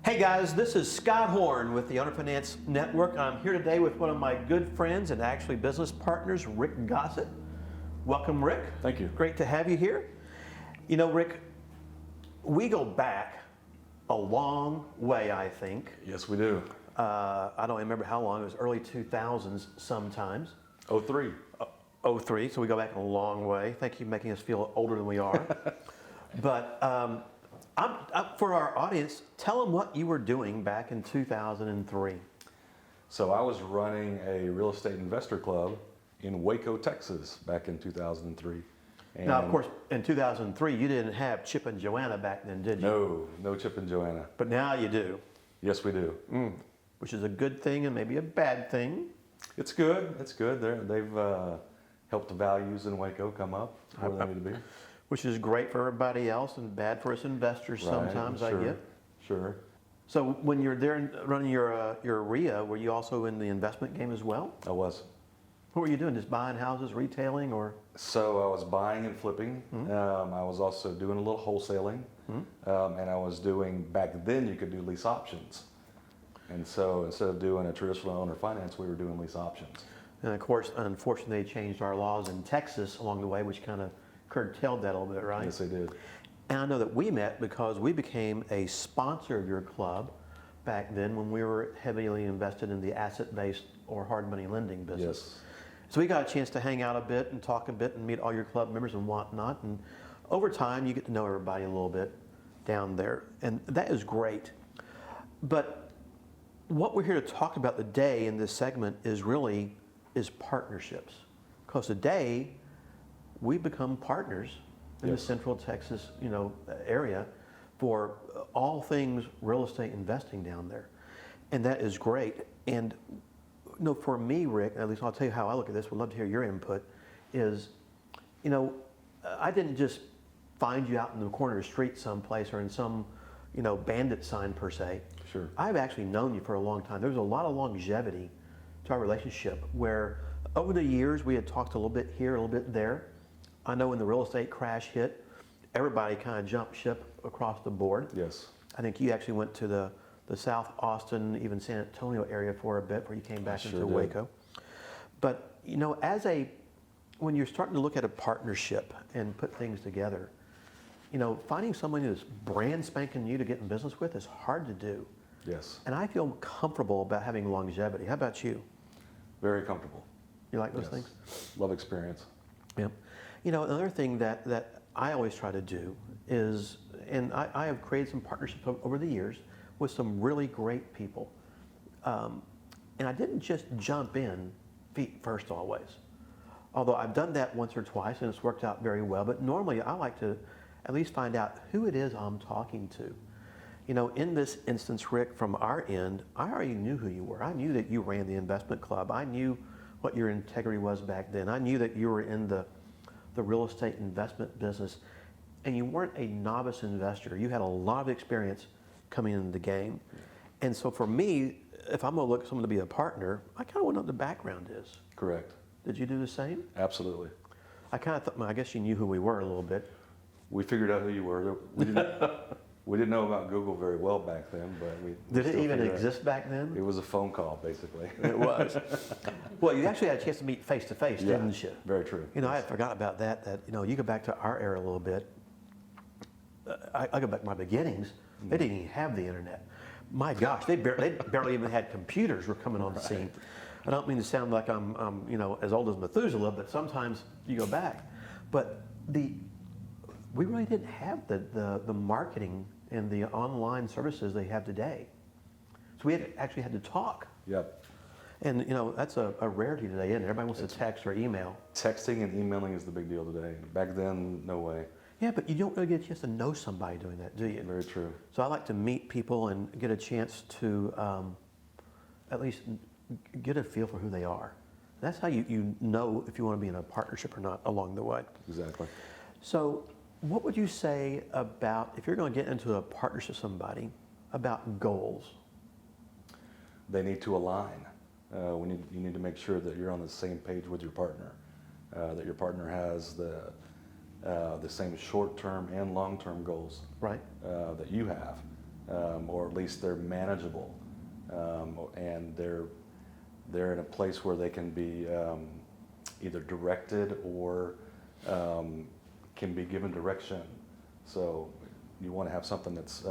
Hey guys, this is Scott Horne with the Owner Finance Network. I'm here today with one of my good friends and actually business partners, Rick Gossett. Welcome, Rick. Thank you. Great to have you here. You know, Rick, we go back a long way, I think. Yes, we do. I don't remember how long, it was early 2000s sometimes. 03. 03, so we go back a long way. Thank you for making us feel older than we are. But for our audience, tell them what you were doing back in 2003. So I was running a real estate investor club in Waco, Texas back in 2003. And now, of course, in 2003, you didn't have Chip and Joanna back then, did you? No Chip and Joanna. But now you do. Yes, we do. Which is a good thing and maybe a bad thing. It's good. It's good. They've helped the values in Waco come up where they need to be. Which is great for everybody else and bad for us investors sometimes, sure, I get. Sure. So when you're there running your REIA, were you also in the investment game as well? I was. What were you doing? Just buying houses, retailing, or? So I was buying and flipping. I was also doing a little wholesaling. And I was doing, back then you could do lease options. And so instead of doing a traditional owner finance, we were doing lease options. And of course, unfortunately, they changed our laws in Texas along the way, which kind of curtailed that a little bit, right? Yes, they did. And I know that we met because we became a sponsor of your club back then when we were heavily invested in the asset-based or hard money lending business. Yes. So we got a chance to hang out a bit and talk a bit and meet all your club members and whatnot. And over time, you get to know everybody a little bit down there. And that is great. But what we're here to talk about today in this segment is partnerships. Because today, we become partners in the Central Texas, area for all things real estate investing down there. And that is great. And for me, Rick, at least I'll tell you how I look at this, would love to hear your input, is, I didn't just find you out in the corner of the street someplace or in some, bandit sign per se. Sure. I've actually known you for a long time. There's a lot of longevity to our relationship where over the years we had talked a little bit here, a little bit there. I know when the real estate crash hit, everybody kind of jumped ship across the board. Yes. I think you actually went to the South Austin, even San Antonio area for a bit before you came back into Waco. But, when you're starting to look at a partnership and put things together, finding someone who's brand spanking new to get in business with is hard to do. Yes. And I feel comfortable about having longevity. How about you? Very comfortable. You like those things? Love experience. Yeah. Another thing that I always try to do is, and I have created some partnerships over the years with some really great people. And I didn't just jump in feet first always. Although I've done that once or twice and it's worked out very well, but normally I like to at least find out who it is I'm talking to. In this instance, Rick, from our end, I already knew who you were. I knew that you ran the investment club. I knew what your integrity was back then. I knew that you were in the real estate investment business, and you weren't a novice investor. You had a lot of experience coming into the game. And so for me, if I'm gonna look at someone to be a partner, I kind of want to know what the background is. Correct. Did you do the same? Absolutely. I kind of thought, I guess you knew who we were a little bit. We figured out who you were. We didn't know about Google very well back then, but we Did it even exist back then? It was a phone call, basically. It was. Well, you actually had a chance to meet face to face, didn't you? Very true. I had forgotten about that, you go back to our era a little bit. I go back to my beginnings. They didn't even have the internet. My gosh, they barely even had computers were coming on the scene. I don't mean to sound like I'm as old as Methuselah, but sometimes you go back. But we really didn't have the marketing and the online services they have today. So we actually had to talk. Yep. And that's a rarity today, isn't it? Everybody wants to text or email. Texting and emailing is the big deal today. Back then, no way. Yeah, but you don't really get a chance to know somebody doing that, do you? Very true. So I like to meet people and get a chance to at least get a feel for who they are. That's how you know if you want to be in a partnership or not along the way. Exactly. So what would you say about, if you're going to get into a partnership with somebody, about goals? They need to align. You need to make sure that you're on the same page with your partner, that your partner has the same short-term and long-term goals right. That you have. or at least they're manageable, and they're in a place where they can be either directed or can be given direction. So you want to have something that's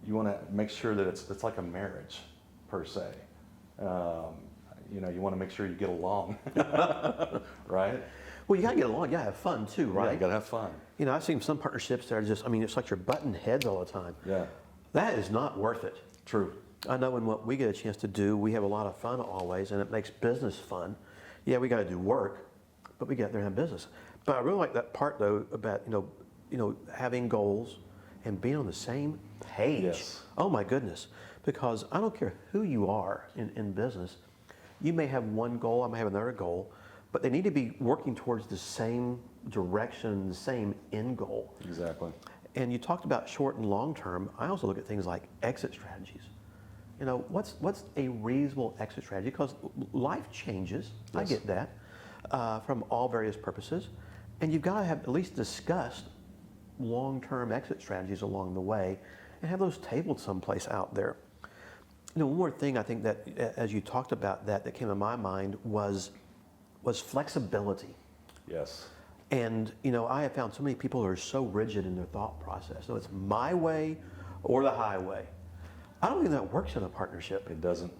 you want to make sure that it's like a marriage per se. You want to make sure you get along, right? Well, you got to get along. You got to have fun too, right? Yeah, you got to have fun. I've seen some partnerships that are just, it's like you're butting heads all the time. Yeah. That is not worth it. True. I know in what we get a chance to do, we have a lot of fun always, and it makes business fun. Yeah, we got to do work, but we get there and have business. But I really like that part though about having goals and being on the same page. Yes. Oh my goodness, because I don't care who you are in business. You may have one goal, I may have another goal, but they need to be working towards the same direction, the same end goal. Exactly. And you talked about short and long term. I also look at things like exit strategies. What's a reasonable exit strategy? Because life changes. Yes. I get that from all various purposes, and you've got to have at least discussed long-term exit strategies along the way, and have those tabled someplace out there. One more thing I think that, as you talked about that came to my mind was flexibility. Yes. And I have found so many people who are so rigid in their thought process. So it's my way or the highway. I don't think that works in a partnership. It doesn't.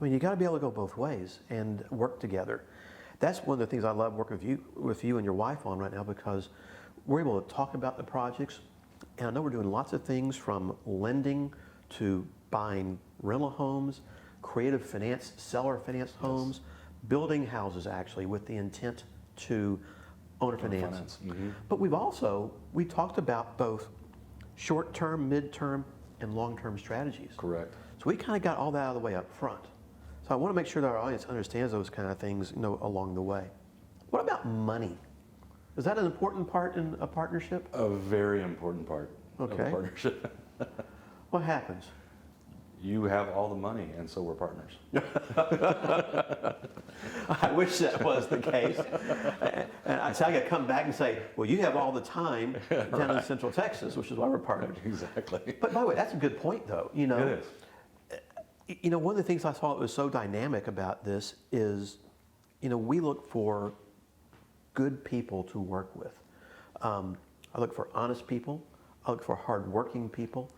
You got to be able to go both ways and work together. That's one of the things I love working with you and your wife on right now, because we're able to talk about the projects. And I know we're doing lots of things from lending to buying rental homes, creative finance, seller finance homes, building houses actually with the intent to owner finance. Mm-hmm. But we talked about both short-term, mid-term, and long-term strategies. Correct. So we kind of got all that out of the way up front. So I want to make sure that our audience understands those kind of things, along the way. What about money? Is that an important part in a partnership? A very important part of a partnership. What happens? You have all the money, and so we're partners. I wish that was the case. And so I got to come back and say, well, you have all the time down in Central Texas, which is why we're partners. Exactly. But by the way, that's a good point, though. It is. One of the things I thought was so dynamic about this is, we look for good people to work with. I look for honest people. I look for hardworking people.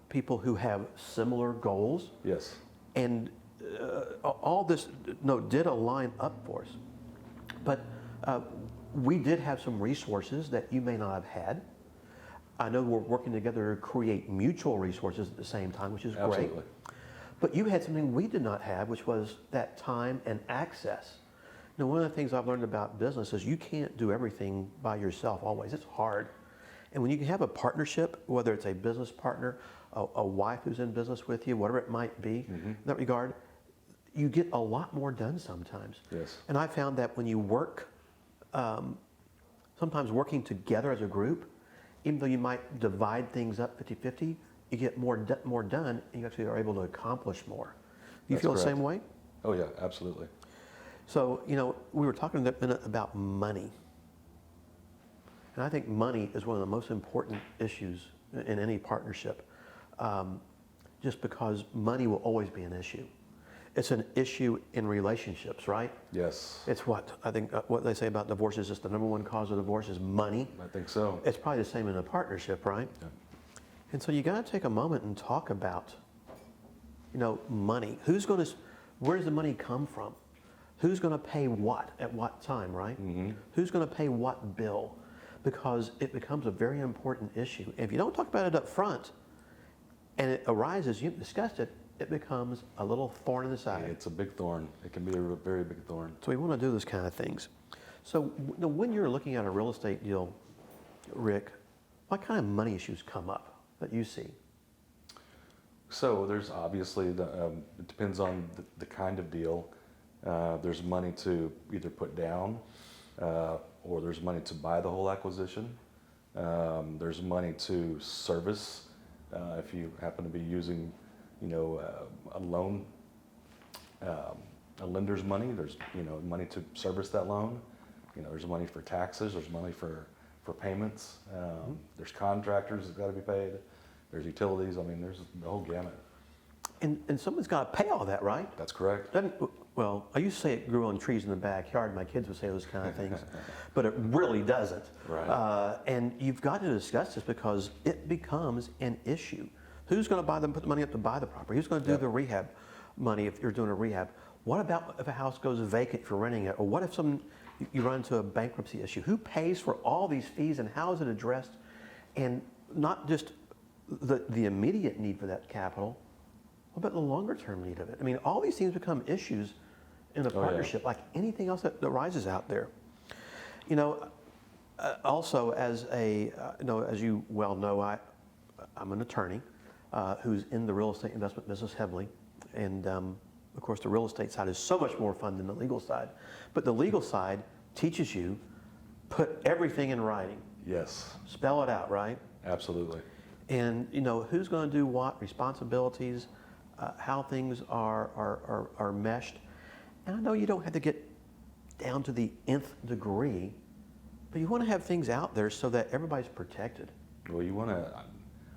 People who have similar goals. Yes. And all this did align up for us. But we did have some resources that you may not have had. I know we're working together to create mutual resources at the same time, which is great. Absolutely. But you had something we did not have, which was that time and access. One of the things I've learned about business is you can't do everything by yourself always. It's hard. And when you can have a partnership, whether it's a business partner, a wife who's in business with you, whatever it might be, in that regard, you get a lot more done sometimes. Yes. And I found that when you work, sometimes working together as a group, even though you might divide things up 50-50, you get more done, and you actually are able to accomplish more. Do you feel the same way? Oh yeah, absolutely. So, we were talking a minute about money. And I think money is one of the most important issues in any partnership, just because money will always be an issue. It's an issue in relationships, right? Yes. It's what they say about divorce is just the number one cause of divorce is money. I think so. It's probably the same in a partnership, right? Yeah. And so you got to take a moment and talk about, money. Where does the money come from? Who's going to pay what at what time, right? Mm-hmm. Who's going to pay what bill? Because it becomes a very important issue. If you don't talk about it up front and it arises, you've discussed it, it becomes a little thorn in the side. It's a big thorn. It can be a very big thorn. So we want to do those kind of things. So when you're looking at a real estate deal, Rick, what kind of money issues come up that you see? So there's obviously, it depends on the kind of deal. There's money to either put down or there's money to buy the whole acquisition. There's money to service if you happen to be using, a loan, a lender's money. There's money to service that loan. There's money for taxes. There's money for for payments. There's contractors that got to be paid. There's utilities. I mean, there's the whole gamut. And someone's got to pay all that, right? That's correct. Well, I used to say it grew on trees in the backyard. My kids would say those kind of things, but it really doesn't. Right. And you've got to discuss this because it becomes an issue. Who's going to put the money up to buy the property? Who's going to do the rehab money if you're doing a rehab? What about if a house goes vacant if you're renting it? Or what if you run into a bankruptcy issue? Who pays for all these fees and how is it addressed? And not just the immediate need for that capital, what about the longer term need of it? I mean, all these things become issues in a partnership like anything else that arises out there. You know, also as as you well know, I'm an attorney who's in the real estate investment business heavily. And of course, the real estate side is so much more fun than the legal side. But the legal side teaches you, put everything in writing. Yes. Spell it out, right? Absolutely. And who's going to do what, responsibilities, how things are meshed. And I know you don't have to get down to the nth degree, but you want to have things out there so that everybody's protected. Well, you want to,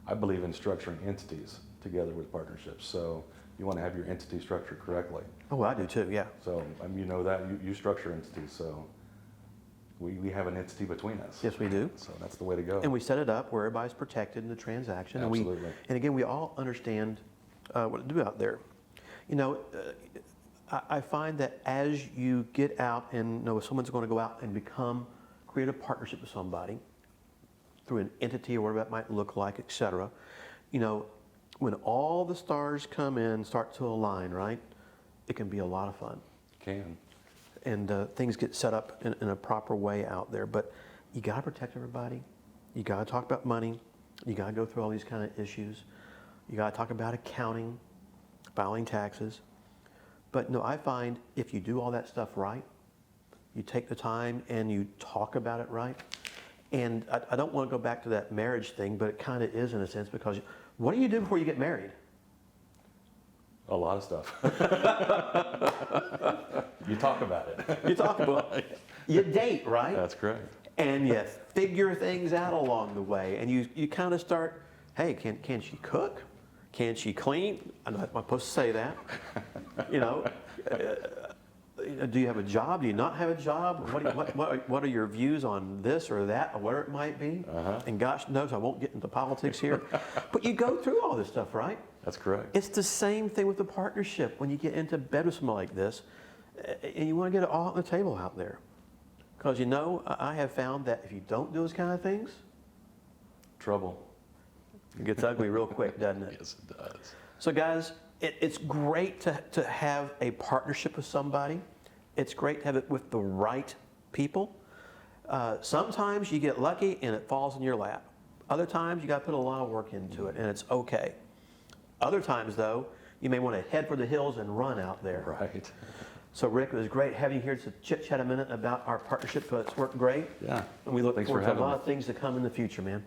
I believe in structuring entities together with partnerships. So you want to have your entity structured correctly. Oh, well, I do too, yeah. So you know that, you structure entities. So we have an entity between us. Yes, we do. So that's the way to go. And we set it up where everybody's protected in the transaction. Absolutely. And again, we all understand what to do out there. I find that as you get out and if someone's going to go out and create a partnership with somebody through an entity or whatever that might look like, et cetera, when all the stars come in, start to align, right, it can be a lot of fun. It can. And things get set up in a proper way out there. But you got to protect everybody. You got to talk about money. You got to go through all these kind of issues. You got to talk about accounting, filing taxes. But no, I find if you do all that stuff right, you take the time and you talk about it right. And I don't want to go back to that marriage thing, but it kind of is in a sense because what do you do before you get married? A lot of stuff. You talk about it. You talk about it. You date, right? That's correct. And you figure things out along the way. And you kind of start, hey, can she cook? Can she clean? I'm not supposed to say that. Do you have a job? Do you not have a job? What are your views on this or that or whatever it might be? And gosh knows I won't get into politics here. But you go through all this stuff, right? That's correct. It's the same thing with the partnership. When you get into bed with someone like this, and you want to get it all on the table out there. Because I have found that if you don't do those kind of things, Trouble. it gets ugly real quick, doesn't it? Yes, it does. So guys, it's great to have a partnership with somebody. It's great to have it with the right people. Sometimes you get lucky and it falls in your lap. Other times you got to put a lot of work into it and it's okay. Other times though, you may want to head for the hills and run out there. Right. So Rick, it was great having you here to chit-chat a minute about our partnership. It's worked great. Yeah. And we look Thanks forward for to a having lot me. of things to come in the future, man.